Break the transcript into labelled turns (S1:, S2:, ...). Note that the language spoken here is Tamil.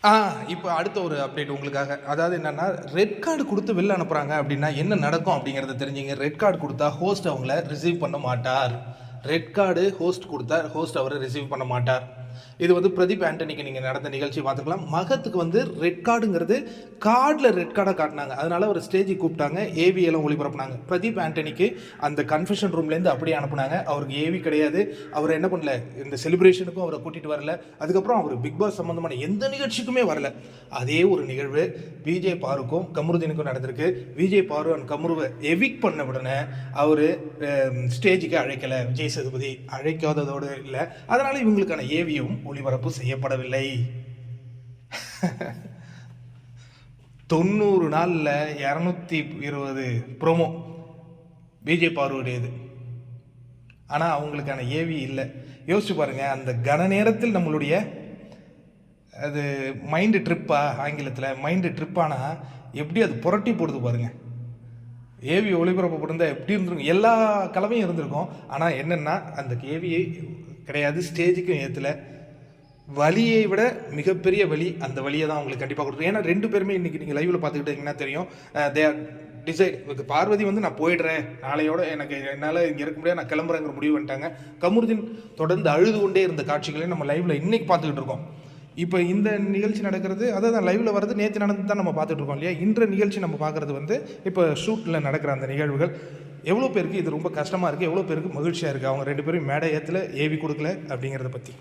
S1: ஆ இப்போ அடுத்த ஒரு அப்டேட் உங்களுக்காக. அதாவது என்னன்னா, ரெட் கார்டு குடுத்து வெளில அனுப்புறாங்க அப்டின்னா என்ன நடக்கும் அப்டிங்கிறத தெரிஞ்சுங்க. ரெட் கார்டு குடுத்தா ஹோஸ்ட் அவங்கள ரிசீவ் பண்ண மாட்டார். ரெட் கார்டு ஹோஸ்ட் குடுத்தா, ஹோஸ்ட் அவர ரிசீவ் பண்ண மாட்டார். இது வந்து பிரதீப் ஆண்டனிக்கு நீங்க நடந்த நிகழ்ச்சி பார்த்துருக்கலாம். மகத்துக்கு வந்து ரெட் கார்டுங்கிறது கார்டில் ரெட் கார்டை காட்டினாங்க. அதனால அவர் ஸ்டேஜுக்கு கூப்பிட்டாங்க. ஏவி எல்லாம் ஒளிபரப்புனாங்க. பிரதீப் ஆண்டனிக்கு அந்த கன்ஃபெஷன் ரூம்லேருந்து அப்படியே அனுப்புனாங்க. அவருக்கு ஏவி கிடையாது. அவர் என்ன பண்ணல, இந்த செலிப்ரேஷனுக்கும் அவரை கூட்டிகிட்டு வரல. அதுக்கப்புறம் அவர் பிக் பாஸ் சம்மந்தமான எந்த நிகழ்ச்சிக்குமே வரல. அதே ஒரு நிகழ்வு விஜய் பாருக்கும் கமருதீனுக்கும் நடந்திருக்கு. விஜய் பாரு அண்ட் கமருவை எவிக் பண்ண உடனே அவர் ஸ்டேஜுக்கு அழைக்கலை. விஜய் சேதுபதி அழைக்காததோடு இல்லை. அதனால் இவங்களுக்கான ஏவியும் ஒளிபரப்பு செய்யப்படவில்லை. 90 நாளில் 220 ப்ரோமோ விஜய் பார்வடையது. ஆனால் அவங்களுக்கான ஏவி இல்லை. யோசிச்சு பாருங்க, அந்த கன நேரத்தில் நம்மளுடைய அது மைண்டு ட்ரிப்பா, ஆங்கிலத்தில் மைண்டு ட்ரிப்பானா எப்படி அது புரட்டி போடுது பாருங்க. ஏவி ஒளிபரப்பப்பட்டிருந்தால் எப்படி இருந்திருக்கும், எல்லா கலவையும் இருந்திருக்கும். ஆனால் என்னென்னா அந்த ஏவியை கிடையாது, ஸ்டேஜுக்கும் ஏற்றலை. வலியை விட மிகப்பெரிய வலி, அந்த வலியை தான் அவங்களுக்கு கண்டிப்பாக கொடுத்துரும். ஏன்னா 2 பேருமே இன்றைக்கி நீங்கள் லைவில் பார்த்துக்கிட்டிங்கன்னா தெரியும், தே ஆர் டிசைட். பார்வதி வந்து நான் போயிடுறேன், நாளையோட என்னால் இங்கே இருக்க முடியாது, நான் கிளம்புறேங்கிற முடிவு பண்ணிட்டாங்க. கமருதீன் தொடர்ந்து அழுது கொண்டே இருந்த காட்சிகளையும் நம்ம லைவில் இன்றைக்கி பார்த்துக்கிட்டு இருக்கோம். இப்போ இந்த நிகழ்ச்சி நடக்கிறது, அதான் லைவில் வர்றது நேற்று நடந்து தான் நம்ம பார்த்துட்டு இருக்கோம் இல்லையா. இன்ற நிகழ்ச்சி நம்ம பார்க்குறது வந்து இப்போ ஷூட்டில் நடக்கிற அந்த நிகழ்வுகள். எவ்வளோ பேருக்கு இது ரொம்ப கஷ்டமாக இருக்குது, எவ்வளோ பேருக்கு மகிழ்ச்சியாக இருக்குது. அவங்க 2 பேரும் மேடை ஏற்றல, ஏவி கொடுக்கல அப்படிங்கிறத பற்றி.